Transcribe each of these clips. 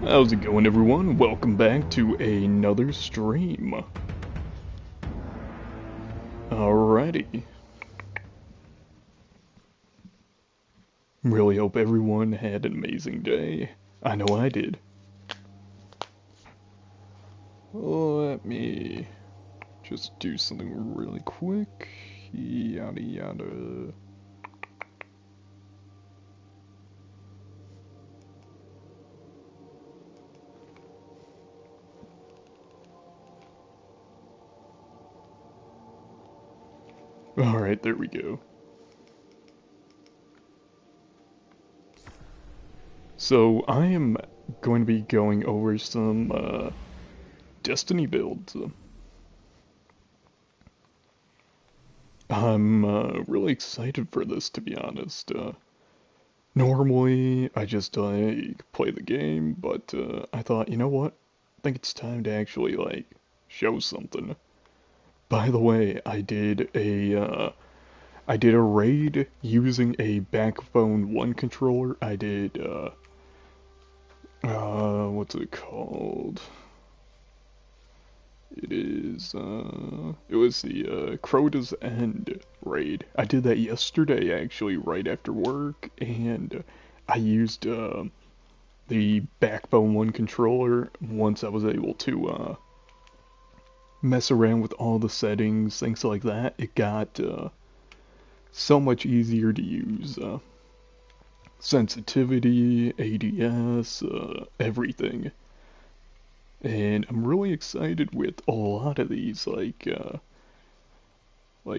How's it going, everyone? Welcome back to another stream. Alrighty. Really hope everyone had an amazing day. I know I did. Let me just do something really quick. Yada yada. Alright, there we go. So, I am going to be going over some Destiny builds. I'm really excited for this, to be honest. Normally, I just play the game, but I thought, you know what? I think it's time to actually show something. By the way, I did a raid using a Backbone One controller. I did what's it called? It was the Crota's End raid. I did that yesterday, actually, right after work, and I used the Backbone One controller once I was able to mess around with all the settings, things like that. It got so much easier to use. Sensitivity, ADS, everything. And I'm really excited with a lot of these, like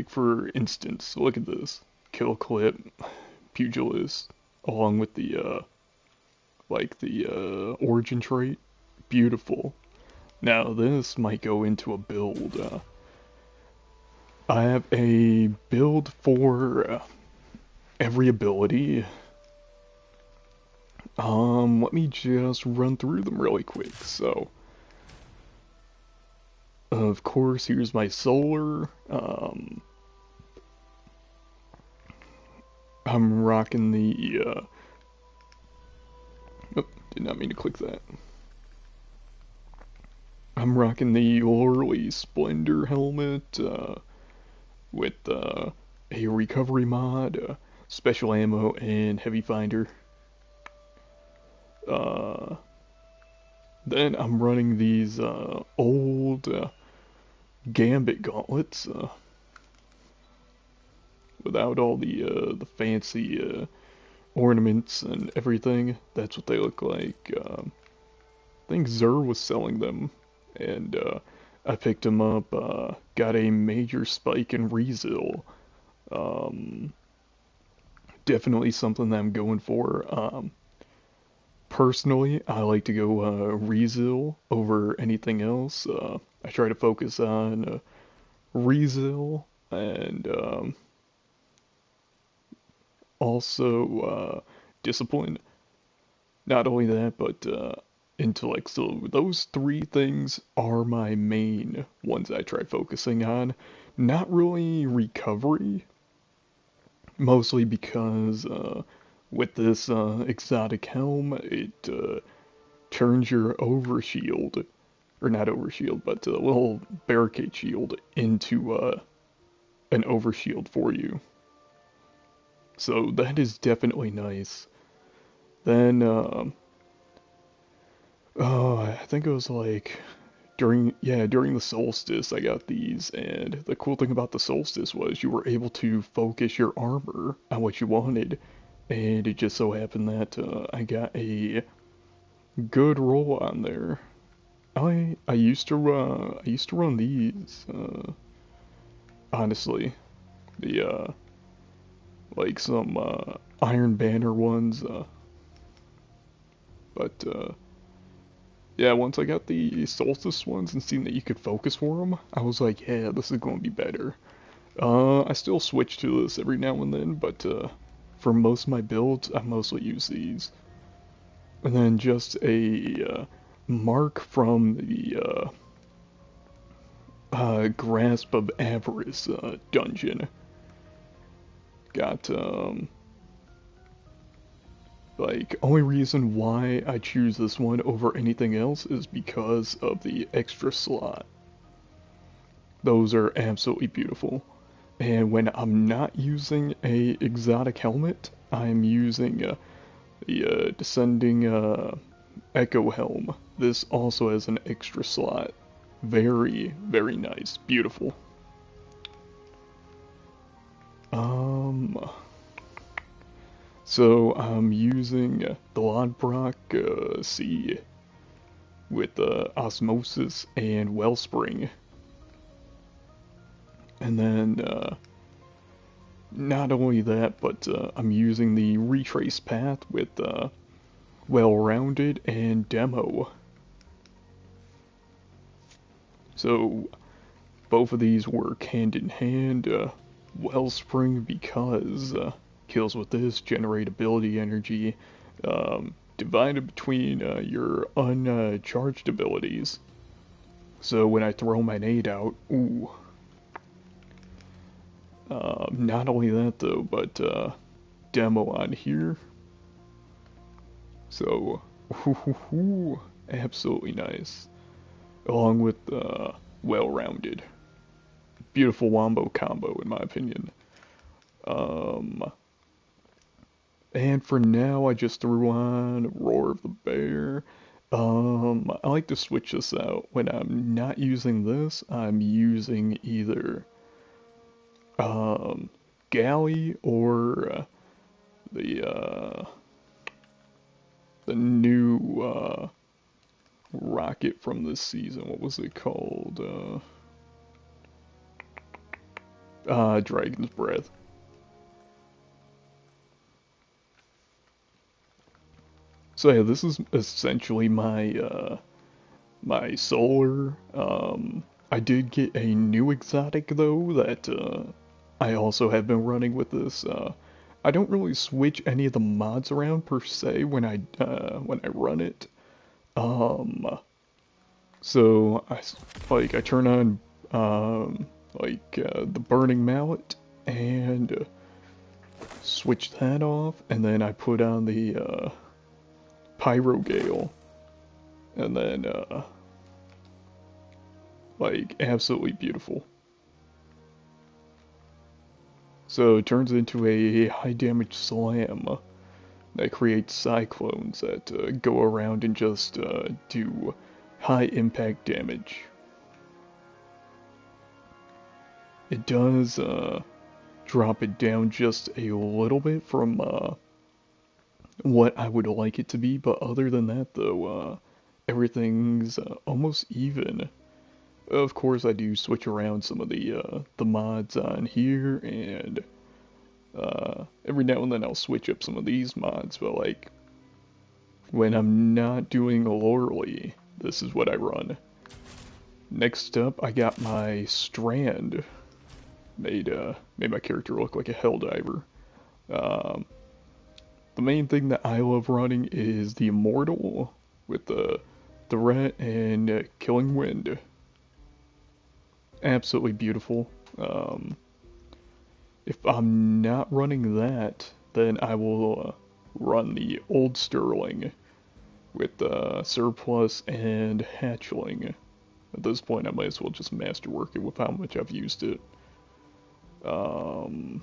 for instance, look at this. Kill Clip, Pugilist, along with the origin trait. Beautiful. Now this might go into a build. I have a build for every ability. Let me just run through them really quick. So, of course, here's my solar. I'm rocking the. Oh, did not mean to click that. I'm rocking the Orly Splendor helmet with a recovery mod, special ammo, and heavy finder. Uh, then I'm running these old Gambit gauntlets without all the fancy ornaments and everything. That's what they look like. I think Xur was selling them, and I picked them up. Got a major spike in Resil. Um, Definitely something that I'm going for. Personally, I like to go Resil over anything else. I try to focus on Resil and also Discipline. Not only that, but intellect. So those three things are my main ones I try focusing on. Not really recovery, mostly because with this exotic helm, it turns your overshield, or not overshield, but a little barricade shield into an overshield for you. So that is definitely nice. Then, oh, I think it was like during the solstice I got these, and the cool thing about the solstice was you were able to focus your armor on what you wanted, and it just so happened that I got a good roll on there. I used to run these honestly, the like some Iron Banner ones, but yeah, once I got the Solstice ones and seen that you could focus for them, I was like, yeah, this is going to be better. I still switch to this every now and then, but for most of my builds, I mostly use these. And then just a mark from the Grasp of Avarice dungeon. Got Like, only reason why I choose this one over anything else is because of the extra slot. Those are absolutely beautiful. And when I'm not using a exotic helmet, I'm using the descending echo helm. This also has an extra slot. Very, very nice. Beautiful. Um, so I'm using the Lodbrok C with Osmosis and Wellspring. And then not only that, but I'm using the Retrace Path with Well-Rounded and Demo. So both of these work hand in hand. Wellspring because kills with this generate ability energy divided between your uncharged abilities. So when I throw my nade out, ooh. Not only that though, but demo on here. So, absolutely nice. Along with well-rounded. Beautiful wombo combo in my opinion. And for now, I just threw on Roar of the Bear. I like to switch this out. When I'm not using this, I'm using either Galley or the uh, the new rocket from this season. What was it called? Dragon's Breath. So yeah, this is essentially my solar. I did get a new exotic though that I also have been running with this. I don't really switch any of the mods around per se when I run it. Um, so I turn on the Burning Mallet and switch that off, and then I put on the Pyrogale, and then absolutely beautiful. So it turns into a high damage slam that creates cyclones that go around and just do high impact damage. It does drop it down just a little bit from what I would like it to be, but other than that though, everything's almost even. Of course, I do switch around some of the mods on here, and every now and then I'll switch up some of these mods. But like when I'm not doing Loreley, this is what I run. Next up, I got my Strand. Made my character look like a Helldiver. Um, the main thing that I love running is the Immortal with the Threat and Killing Wind. Absolutely beautiful. If I'm not running that, then I will run the Old Sterling with Surplus and Hatchling. At this point, I might as well just masterwork it with how much I've used it. And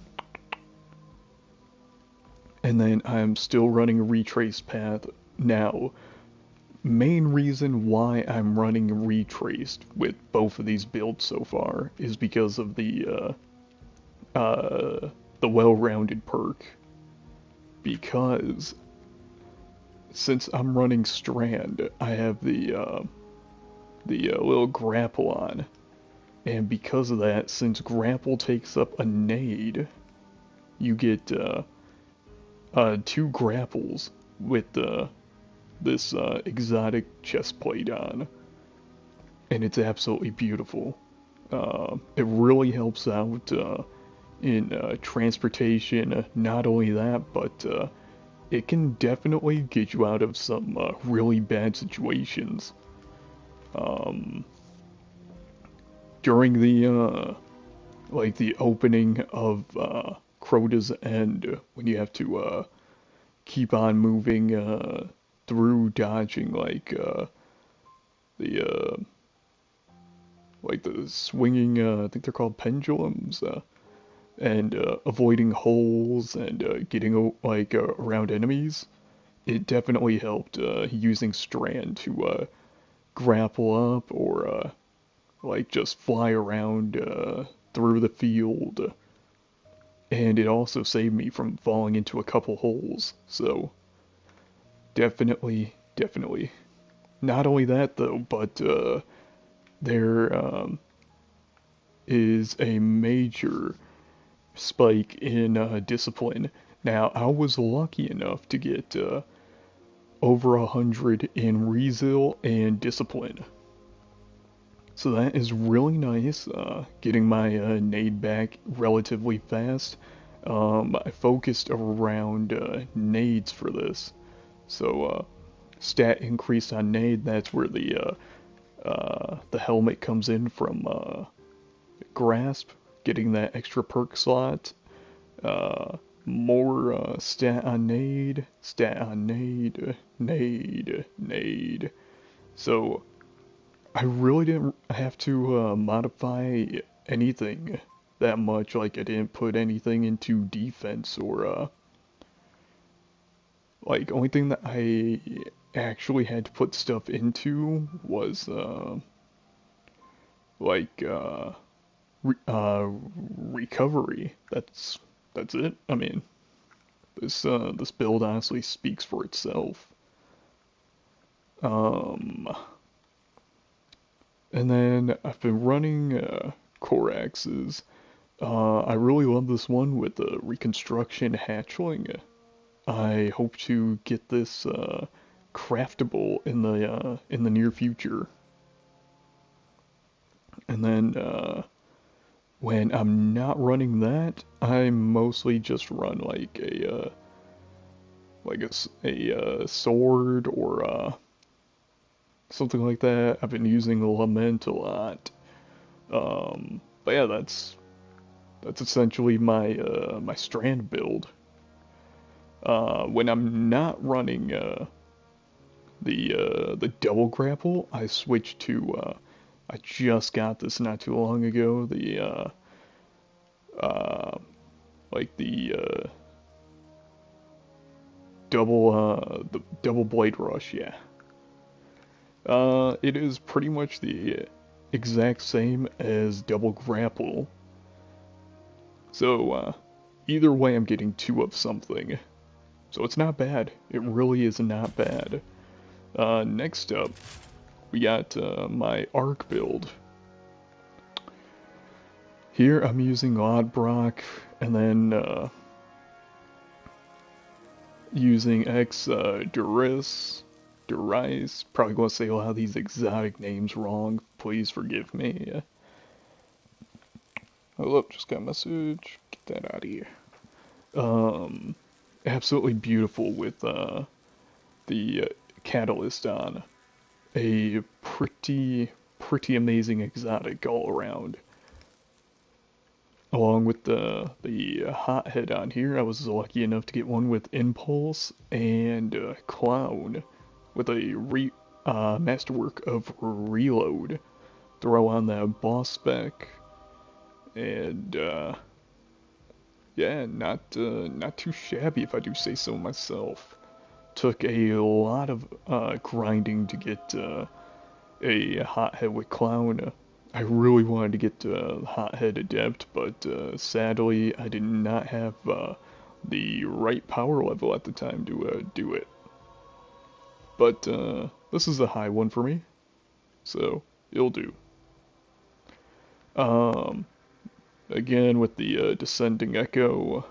then I'm still running a Retrace Path. Now, main reason why I'm running Retraced with both of these builds so far is because of the well-rounded perk. Because since I'm running Strand, I have the little grapple on. And because of that, since grapple takes up a nade, you get 2 grapples with this exotic chest plate on, and it's absolutely beautiful. It really helps out in transportation. Not only that, but it can definitely get you out of some really bad situations. During the the opening of Crota's End, when you have to keep on moving through dodging the like the swinging I think they're called pendulums and avoiding holes and getting around enemies. It definitely helped using Strand to grapple up or like just fly around through the field. And it also saved me from falling into a couple holes. So definitely. Not only that though, but there is a major spike in discipline. Now, I was lucky enough to get over 100 in Rezeal and discipline. So that is really nice, getting my nade back relatively fast. I focused around nades for this. So stat increase on nade, that's where the helmet comes in from grasp, getting that extra perk slot. More stat on nade. So I really didn't have to modify anything that much. Like I didn't put anything into defense or like only thing that I actually had to put stuff into was like re recovery. That's it. I mean, this build honestly speaks for itself. Um, and then I've been running Coraxes. I really love this one with the reconstruction hatchling. I hope to get this craftable in the near future. And then when I'm not running that, I mostly just run like a sword or something like that. I've been using the Lament a lot. But yeah, that's essentially my Strand build. When I'm not running the double grapple, I switch to I just got this not too long ago. Uh, the the double blade rush. Yeah. It is pretty much the exact same as double grapple. So either way, I'm getting two of something. So it's not bad. It really is not bad. Next up, we got my arc build. Here I'm using Lodbrok, and then using X Duris, probably gonna say a lot of these exotic names wrong, please forgive me. Oh look, just got a message, get that out of here. Um, Absolutely beautiful with the catalyst on. A pretty amazing exotic all around. Along with the hothead on here, I was lucky enough to get one with Impulse and Clown with a masterwork of Reload. Throw on that boss spec, and yeah, not too shabby if I do say so myself. Took a lot of grinding to get a hothead with Clown. I really wanted to get Hothead Adept, but sadly I did not have the right power level at the time to do it. But this is a high one for me, so it'll do. Um, Again with the Descending Echo,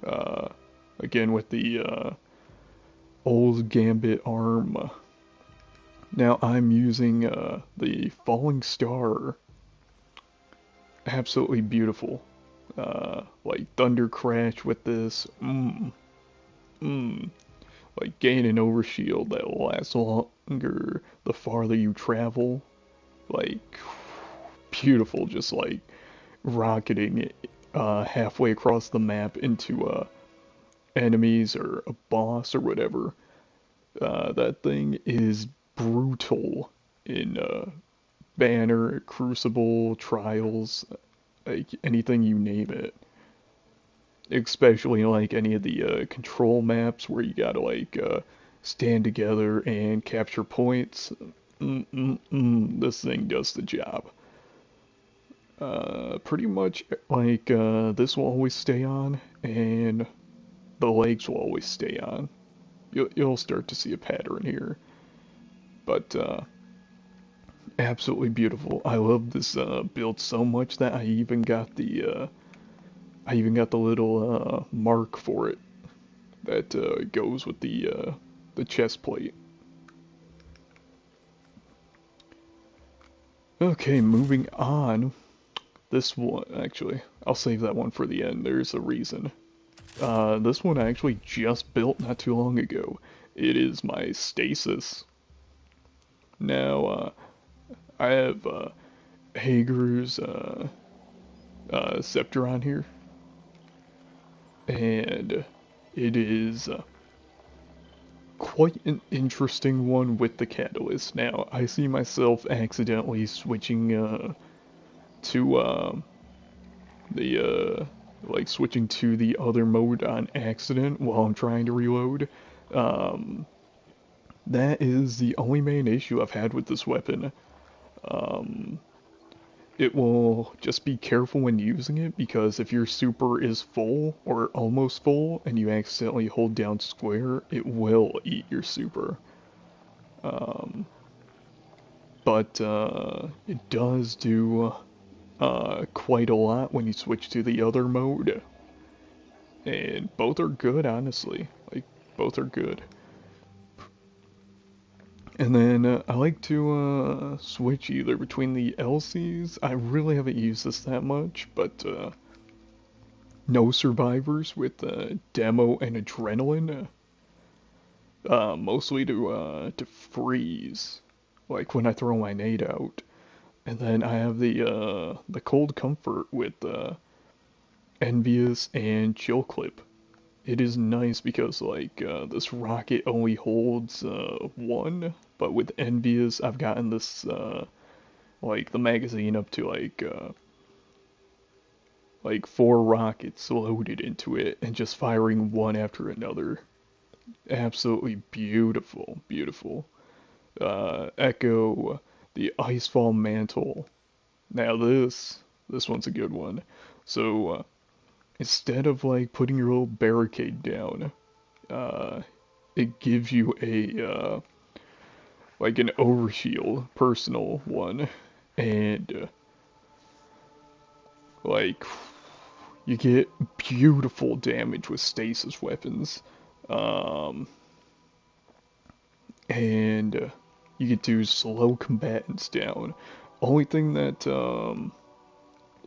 uh, again with the old Gambit arm. Now I'm using the Falling Star. Absolutely beautiful. Like Thunder Crash with this. Like gain an overshield that will last longer the farther you travel. Like beautiful, just like rocketing it halfway across the map into enemies or a boss or whatever. That thing is brutal in Banner, Crucible, Trials, like anything you name it. Especially like any of the control maps where you gotta like stand together and capture points. This thing does the job. Pretty much like this will always stay on, and the legs will always stay on. You'll start to see a pattern here, but absolutely beautiful. I love this build so much that I even got the little mark for it that goes with the chest plate. Okay, moving on. This one, actually, I'll save that one for the end. There's a reason. This one I actually just built not too long ago. It is my stasis. Now, I have Hager's scepter on here, and it is quite an interesting one with the catalyst. Now, I see myself accidentally switching to the like switching to the other mode on accident while I'm trying to reload. Um, that is the only main issue I've had with this weapon. Um, it will just be careful when using it because if your super is full or almost full and you accidentally hold down square, it will eat your super. Um, but it does do quite a lot when you switch to the other mode. And both are good, honestly. Like, both are good. And then I like to switch either between the LCs. I really haven't used this that much, but no survivors with demo and adrenaline, mostly to freeze, like when I throw my nade out. And then I have the cold comfort with Envious and Chill Clip. It is nice because like this rocket only holds one, but with Envious I've gotten this like the magazine up to like four rockets loaded into it and just firing one after another. Absolutely beautiful, beautiful. Echo, the Icefall Mantle. Now this one's a good one. So instead of like putting your little barricade down, uh, it gives you a like an overshield personal one, and like you get beautiful damage with stasis weapons, um, and you get to slow combatants down. Only thing that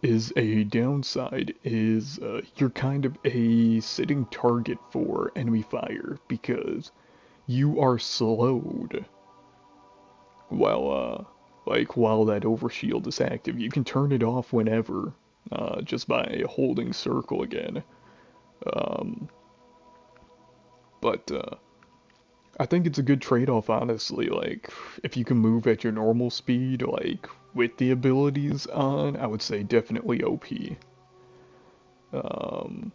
is a downside is you're kind of a sitting target for enemy fire because you are slowed while while that overshield is active. You can turn it off whenever just by holding circle again. Um, but I think it's a good trade-off, honestly. Like if you can move at your normal speed, like with the abilities on, I would say definitely OP. Um,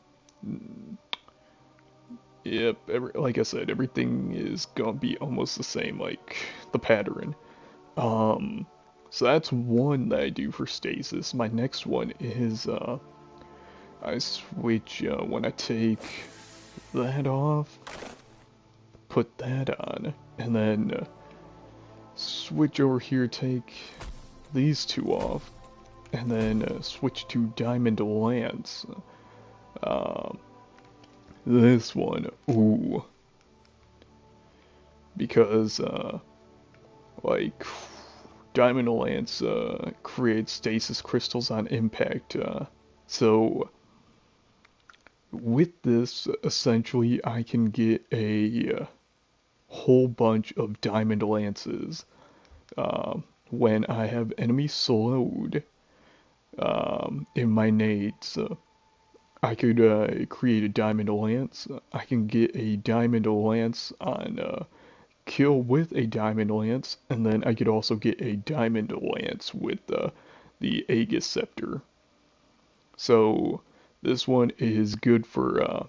yep, like I said, everything is gonna be almost the same, like the pattern. Um, so that's one that I do for stasis. My next one is I switch when I take that off, put that on, and then switch over here, take these two off, and then switch to Diamond Lance. Um, this one, ooh, because like Diamond Lance creates stasis crystals on impact. So with this, essentially, I can get a whole bunch of Diamond Lances when I have enemies slowed in my nades. I could create a diamond lance. I can get a diamond lance on kill with a diamond lance, and then I could also get a diamond lance with the Aegis Scepter. So this one is good for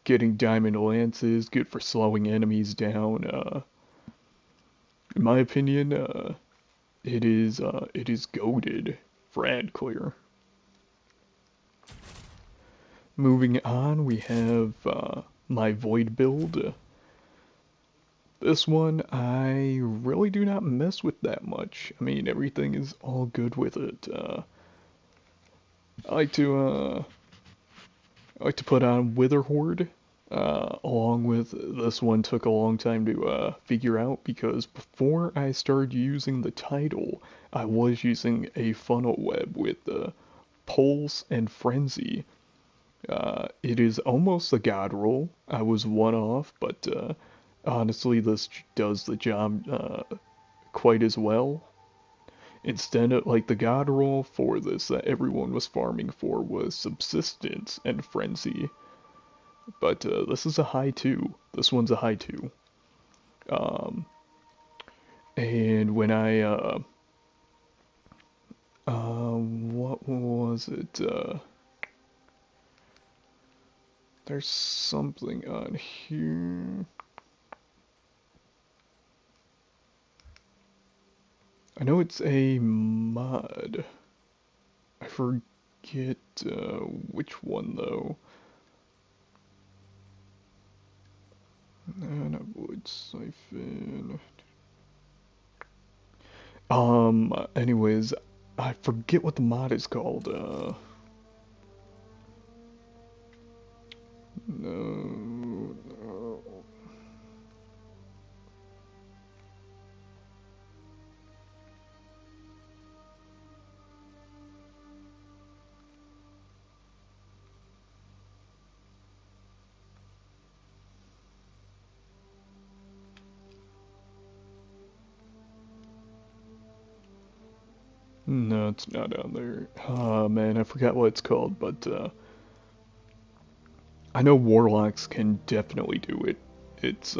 getting diamond lances, good for slowing enemies down. In my opinion, it is goated for ad clear. Moving on, we have my Void build. This one I really do not mess with that much. I mean, everything is all good with it. I like to put on Witherhoard. Along with this one took a long time to figure out because before I started using the title, I was using a funnel web with Pulse and Frenzy. It is almost a god roll. I was one off, but honestly, this does the job quite as well. Instead of like the god roll for this that everyone was farming for was subsistence and frenzy, but this is a high two. This one's a high two. Um, and when I what was it? There's something on here. I know it's a mod. I forget which one though. Not wood siphon. Anyways, I forget what the mod is called. No, no. No, it's not on there. Oh man, I forgot what it's called, but I know warlocks can definitely do it. It's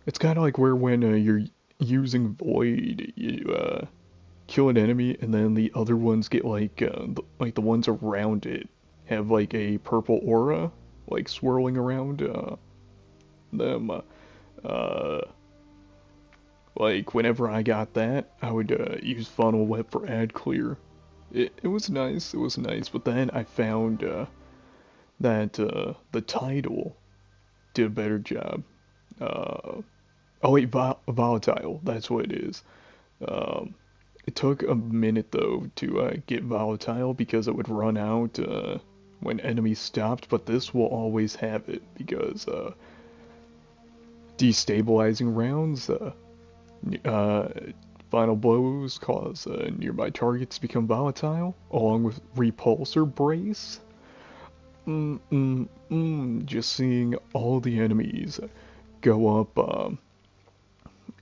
it's kind of like where when you're using void, you kill an enemy and then the other ones get like the ones around it have like a purple aura like swirling around them. Uh, like whenever I got that, I would use funnel web for ad clear. It was nice. It was nice, but then I found that the title did a better job. Uh, oh wait, volatile. That's what it is. Um, it took a minute though to get volatile because it would run out when enemies stopped, but this will always have it because destabilizing rounds, uh, final blows cause nearby targets to become volatile, along with repulsor brace. Just seeing all the enemies go up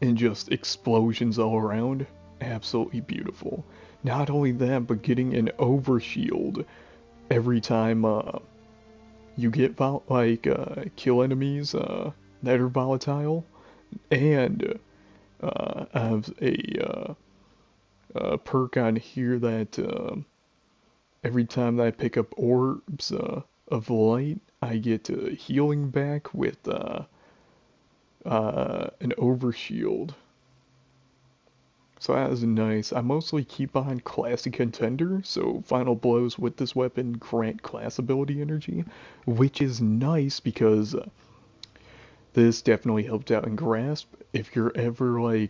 and just explosions all around, absolutely beautiful. Not only that, but getting an overshield every time you get kill enemies that are volatile, and have a perk on here that every time that I pick up orbs of light, I get healing back with an overshield. So that is nice. I mostly keep on classic contender, so final blows with this weapon grant class ability energy, which is nice because this definitely helped out in Grasp. If you're ever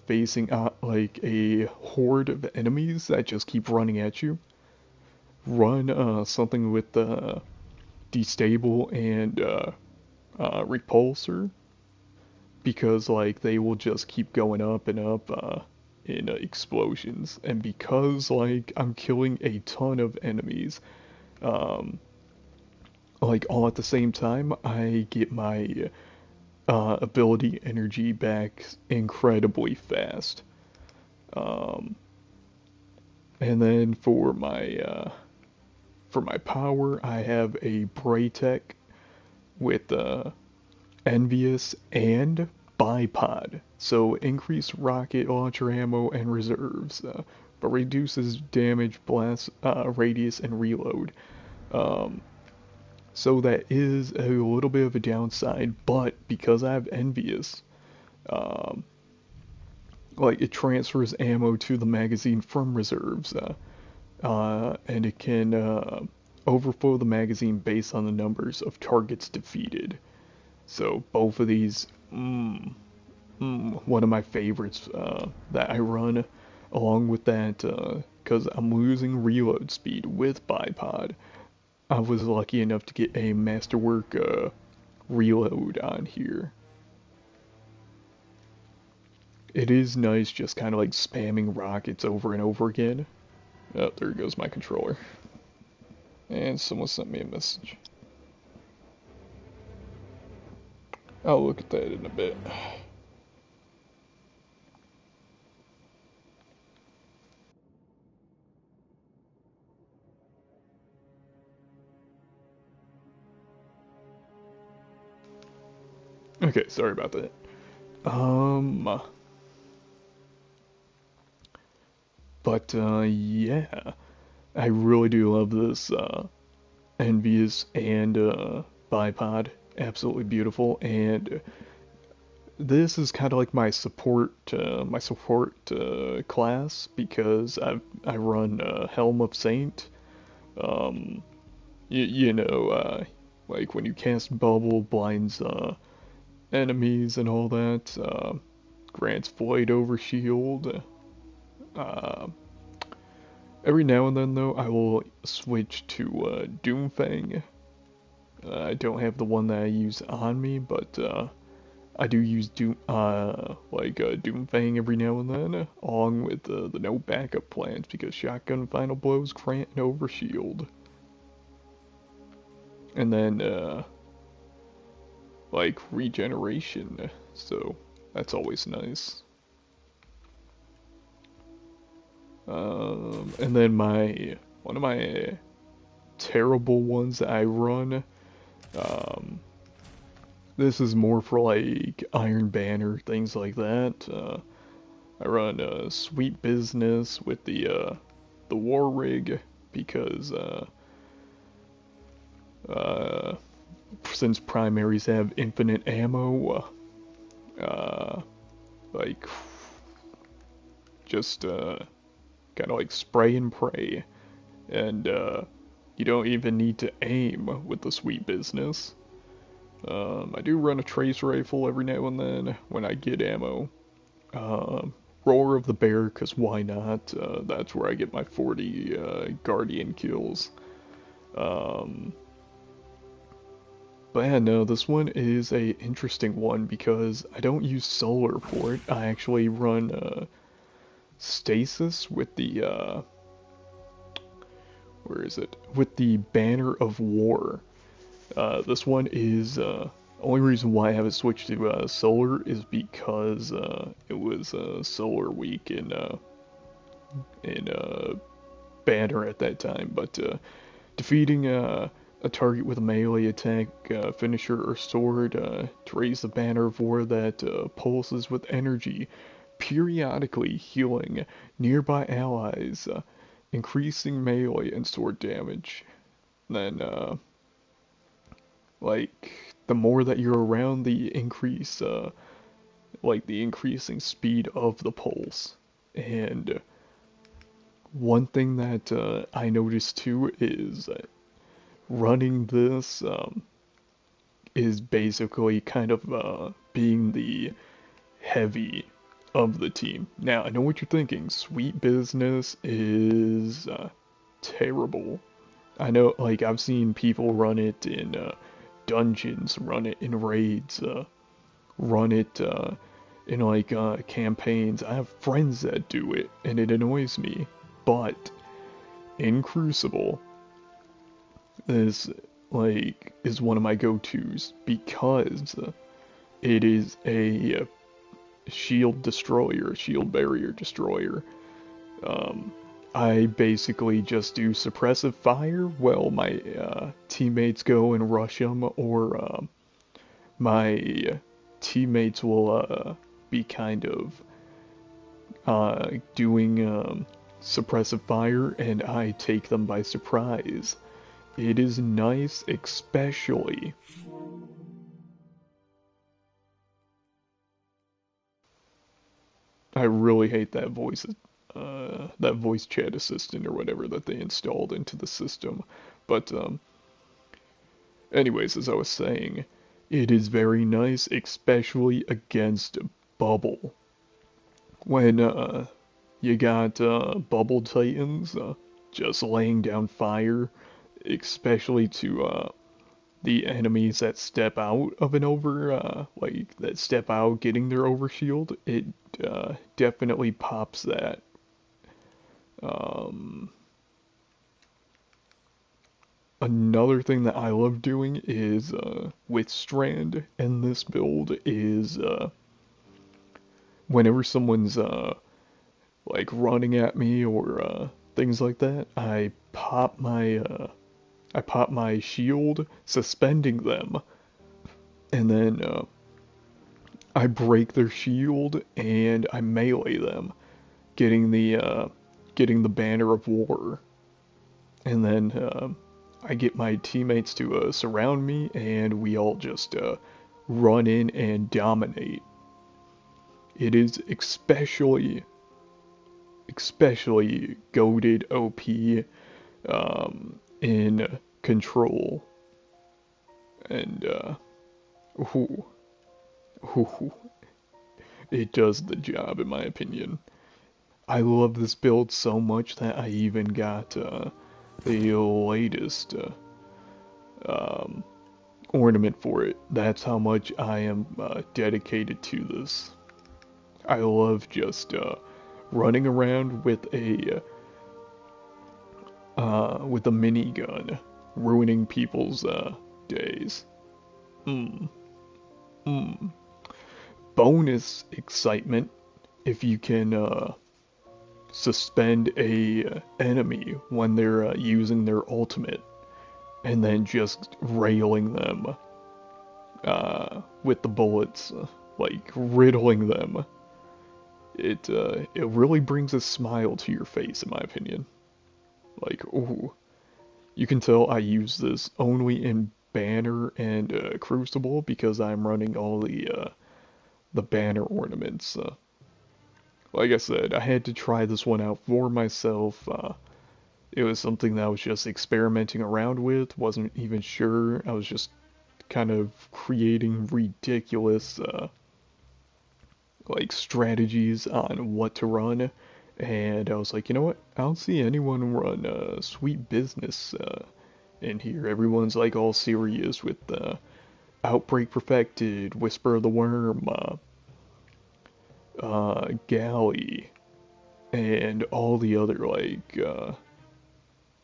facing like a horde of enemies that just keep running at you, run something with Destable and Repulsor, because like they will just keep going up and up in explosions, and because like I'm killing a ton of enemies like all at the same time, I get my ability energy back incredibly fast. Um, and then for my for my power, I have a Braytech with Envious and Bipod. So increase rocket launcher ammo and reserves, but reduces damage, blast, radius, and reload. Um, so that is a little bit of a downside, but because I have Envious, um, like it transfers ammo to the magazine from reserves, and it can overflow the magazine based on the numbers of targets defeated. So both of these, one of my favorites that I run, along with that, because I'm losing reload speed with Bipod. I was lucky enough to get a Masterwork reload on here. It is nice just kind of like spamming rockets over and over again. Oh, there goes my controller. And someone sent me a message. I'll look at that in a bit. Okay, sorry about that. But yeah, I really do love this Envious and Bipod. Absolutely beautiful, and this is kind of like my support class because I run Helm of Saint. Um, you know, like when you cast Bubble, blinds enemies and all that. Grants Void over Shield. Uh, every now and then, though, I will switch to Doomfang. I don't have the one that I use on me, but I do use Doomfang every now and then, along with the no backup plans because Shotgun Final Blows grant and Overshield. And then, like, regeneration, so that's always nice. And then one of my terrible ones that I run, um, this is more for like Iron Banner, things like that. I run Sweet Business with the War Rig because uh, since primaries have infinite ammo, like just kind of like spray and pray, and you don't even need to aim with the Sweet Business. I do run a trace rifle every now and then when I get ammo. Roar of the Bear, because why not? That's where I get my 40 Guardian kills. Um, but yeah, no, this one is a interesting one because I don't use solar for it. I actually run stasis with the where is it? With the Banner of War. This one is only reason why I haven't switched to solar is because it was solar week in Banner at that time. But defeating a target with a melee attack, finisher, or sword to raise the Banner of War that pulses with energy, periodically healing nearby allies, increasing melee and sword damage. Then, like, the more that you're around, the the increasing speed of the pulse. And one thing that I noticed too is running this is basically kind of being the heavy of the team. Now, I know what you're thinking. Sweet Business is terrible. I know, like, I've seen people run it in dungeons, run it in raids, run it in, like, campaigns. I have friends that do it, and it annoys me. But in Crucible, is one of my go-tos because it is a shield destroyer, shield barrier destroyer. Um, I basically just do suppressive fire while my teammates go and rush them, or my teammates will be kind of doing suppressive fire, and I take them by surprise. It is nice, especially. I really hate that voice chat assistant or whatever that they installed into the system. But anyways, as I was saying, it is very nice, especially against Bubble. When you got Bubble Titans just laying down fire, especially to the enemies that step out of an like that step out getting their overshield, it definitely pops that. Um, Another thing that I love doing is with Strand in this build is whenever someone's like running at me or things like that, I pop my shield, suspending them, and then I break their shield and I melee them, getting the banner of war, and then I get my teammates to surround me, and we all just run in and dominate. It is especially goated OP in control, and ooh, ooh, it does the job in my opinion. I love this build so much that I even got the latest um, ornament for it. That's how much I am dedicated to this. I love just running around with a minigun, ruining people's days. Mm, mm. Bonus excitement if you can suspend a enemy when they're using their ultimate, and then just railing them with the bullets, like riddling them. It really brings a smile to your face, in my opinion. Like, ooh, you can tell I use this only in Banner and Crucible because I'm running all the Banner ornaments. Like I said, I had to try this one out for myself. It was something that I was just experimenting around with, wasn't even sure. I was just kind of creating ridiculous like strategies on what to run, and I was like, you know what? I don't see anyone run Sweet Business in here. Everyone's like all serious with Outbreak Perfected, Whisper of the Worm, Galley, and all the other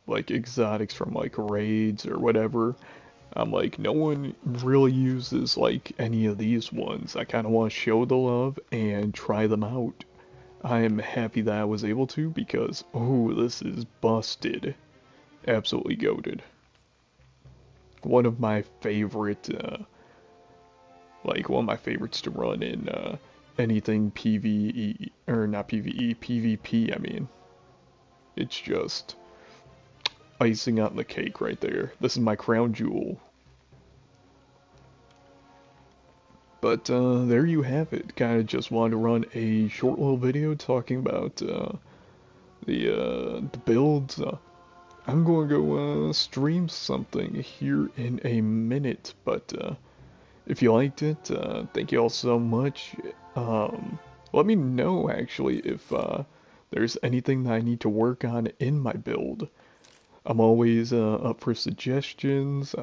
like exotics from like raids or whatever. I'm like, no one really uses like any of these ones. I kind of want to show the love and try them out. I am happy that I was able to because, oh, this is busted. Absolutely goated. One of my favorite, one of my favorites to run in anything PvE, or not PvE, PvP, I mean. It's just icing on the cake right there. This is my crown jewel. But there you have it. Kind of just wanted to run a short little video talking about the builds. I'm going to go stream something here in a minute, but if you liked it, thank you all so much. Let me know actually if there's anything that I need to work on in my build. I'm always up for suggestions.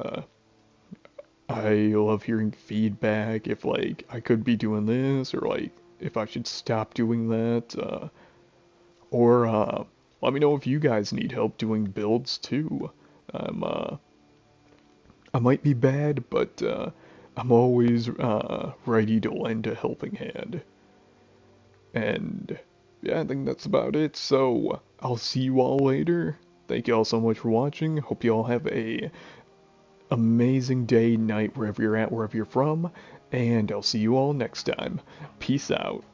I love hearing feedback if like I could be doing this, or like if I should stop doing that, or let me know if you guys need help doing builds too. I'm I might be bad, but I'm always ready to lend a helping hand. And yeah, I think that's about it. So I'll see you all later. Thank you all so much for watching. Hope you all have a amazing day, night, wherever you're at, wherever you're from, and I'll see you all next time. Peace out.